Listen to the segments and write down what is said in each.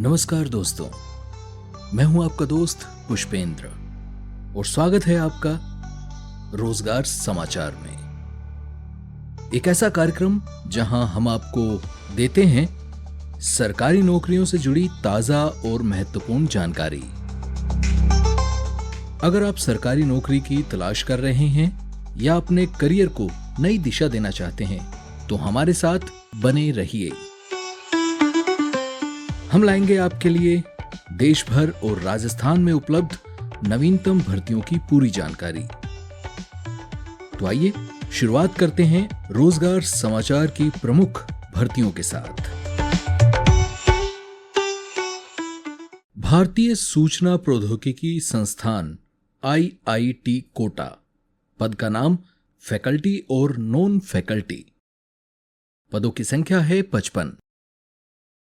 नमस्कार दोस्तों, मैं हूं आपका दोस्त पुष्पेंद्र और स्वागत है आपका रोजगार समाचार में। एक ऐसा कार्यक्रम जहां हम आपको देते हैं सरकारी नौकरियों से जुड़ी ताजा और महत्वपूर्ण जानकारी। अगर आप सरकारी नौकरी की तलाश कर रहे हैं या अपने करियर को नई दिशा देना चाहते हैं तो हमारे साथ बने रहिए। हम लाएंगे आपके लिए देश भर और राजस्थान में उपलब्ध नवीनतम भर्तियों की पूरी जानकारी। तो आइए शुरुआत करते हैं रोजगार समाचार की प्रमुख भर्तियों के साथ। भारतीय सूचना प्रौद्योगिकी संस्थान IIT कोटा, पद का नाम फैकल्टी और नॉन फैकल्टी। पदों की संख्या है 55।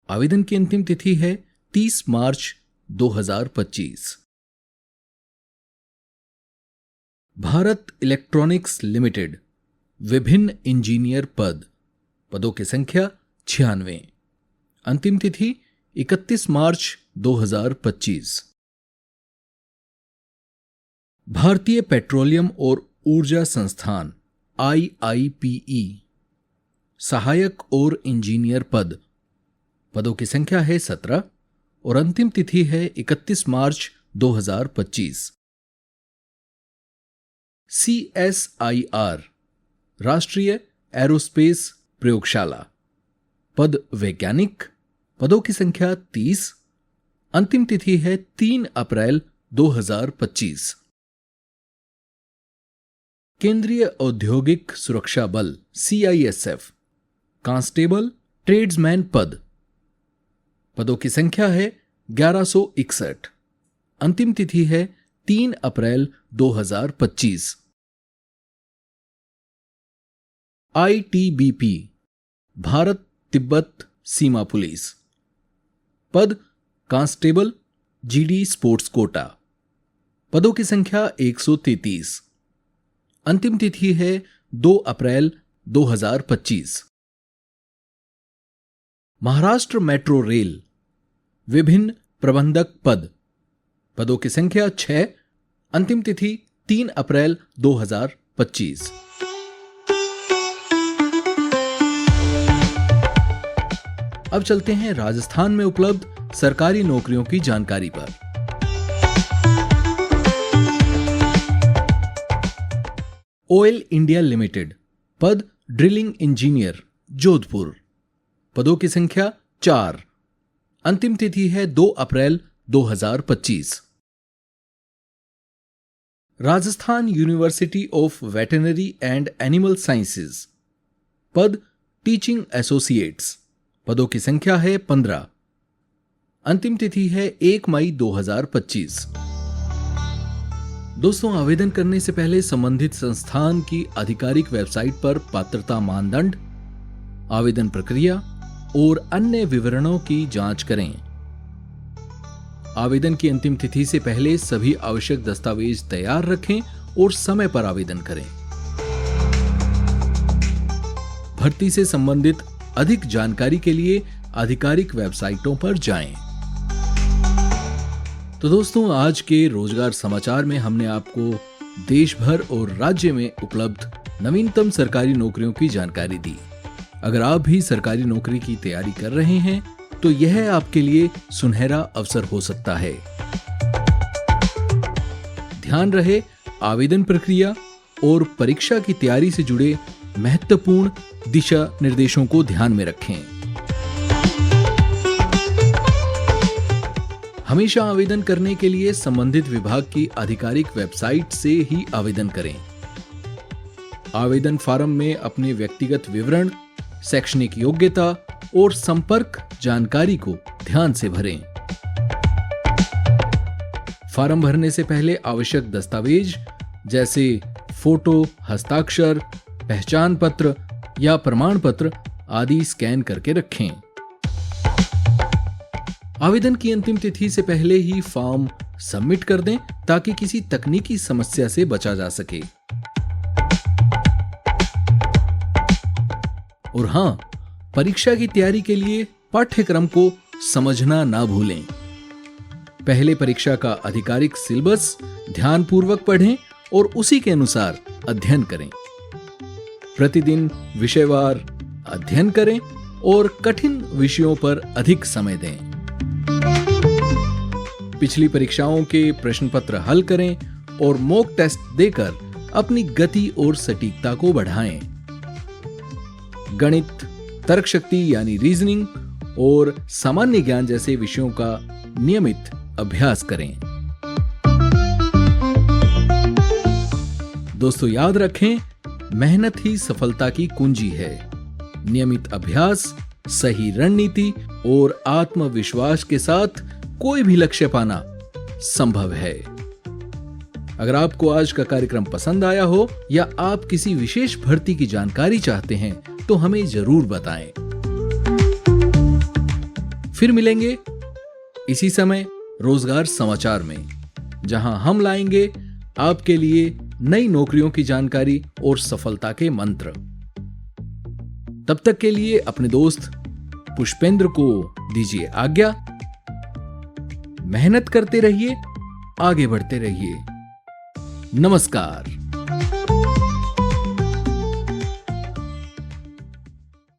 आवेदन की अंतिम तिथि है 30 मार्च 2025। भारत इलेक्ट्रॉनिक्स लिमिटेड, विभिन्न इंजीनियर पद, पदों की संख्या 96। अंतिम तिथि 31 मार्च 2025। भारतीय पेट्रोलियम और ऊर्जा संस्थान IIPE, सहायक और इंजीनियर पद, पदों की संख्या है 17 और अंतिम तिथि है 31 मार्च 2025। CSIR, राष्ट्रीय एरोस्पेस प्रयोगशाला, पद वैज्ञानिक, पदों की संख्या 30, अंतिम तिथि है 3 अप्रैल 2025। केंद्रीय औद्योगिक सुरक्षा बल CISF, कांस्टेबल ट्रेड्समैन पद, पदों की संख्या है 1161। अंतिम तिथि है 3 अप्रैल 2025। ITBP, भारत तिब्बत सीमा पुलिस, पद कांस्टेबल GD स्पोर्ट्स कोटा, पदों की संख्या 133। अंतिम तिथि है 2 अप्रैल 2025। महाराष्ट्र मेट्रो रेल, विभिन्न प्रबंधक पद, पदों की संख्या 6, अंतिम तिथि 3 अप्रैल 2025। अब चलते हैं राजस्थान में उपलब्ध सरकारी नौकरियों की जानकारी पर। ऑयल इंडिया लिमिटेड, पद ड्रिलिंग इंजीनियर जोधपुर, पदों की संख्या 4, अंतिम तिथि है 2 अप्रैल 2025। Rajasthan university of veterinary and animal sciences, पद टीचिंग एसोसिएट्स, पदों की संख्या है 15, अंतिम तिथि है 1 मई 2025। दोस्तों, आवेदन करने से पहले संबंधित संस्थान की आधिकारिक वेबसाइट पर पात्रता मानदंड, आवेदन प्रक्रिया और अन्य विवरणों की जांच करें। आवेदन की अंतिम तिथि से पहले सभी आवश्यक दस्तावेज तैयार रखें और समय पर आवेदन करें। भर्ती से संबंधित अधिक जानकारी के लिए आधिकारिक वेबसाइटों पर जाएं। तो दोस्तों, आज के रोजगार समाचार में हमने आपको देश भर और राज्य में उपलब्ध नवीनतम सरकारी नौकरियों की जानकारी दी। अगर आप भी सरकारी नौकरी की तैयारी कर रहे हैं तो यह आपके लिए सुनहरा अवसर हो सकता है। ध्यान रहे, आवेदन प्रक्रिया और परीक्षा की तैयारी से जुड़े महत्वपूर्ण दिशा निर्देशों को ध्यान में रखें। हमेशा आवेदन करने के लिए संबंधित विभाग की आधिकारिक वेबसाइट से ही आवेदन करें। आवेदन फॉर्म में अपने व्यक्तिगत विवरण, शैक्षणिक योग्यता और संपर्क जानकारी को ध्यान से भरें। फॉर्म भरने से पहले आवश्यक दस्तावेज जैसे फोटो, हस्ताक्षर, पहचान पत्र या प्रमाण पत्र आदि स्कैन करके रखें। आवेदन की अंतिम तिथि से पहले ही फॉर्म सबमिट कर दें ताकि किसी तकनीकी समस्या से बचा जा सके। और हां, परीक्षा की तैयारी के लिए पाठ्यक्रम को समझना ना भूलें। पहले परीक्षा का आधिकारिक सिलेबस ध्यानपूर्वक पढ़ें और उसी के अनुसार अध्ययन करें। प्रतिदिन विषयवार अध्ययन करें और कठिन विषयों पर अधिक समय दें। पिछली परीक्षाओं के प्रश्न पत्र हल करें और मॉक टेस्ट देकर अपनी गति और सटीकता को बढ़ाएं। गणित, तर्क शक्ति यानी रीजनिंग और सामान्य ज्ञान जैसे विषयों का नियमित अभ्यास करें। दोस्तों याद रखें, मेहनत ही सफलता की कुंजी है। नियमित अभ्यास, सही रणनीति और आत्मविश्वास के साथ कोई भी लक्ष्य पाना संभव है। अगर आपको आज का कार्यक्रम पसंद आया हो या आप किसी विशेष भर्ती की जानकारी चाहते हैं तो हमें जरूर बताएं। फिर मिलेंगे इसी समय रोजगार समाचार में, जहां हम लाएंगे आपके लिए नई नौकरियों की जानकारी और सफलता के मंत्र। तब तक के लिए अपने दोस्त पुष्पेंद्र को दीजिए आज्ञा। मेहनत करते रहिए, आगे बढ़ते रहिए। नमस्कार।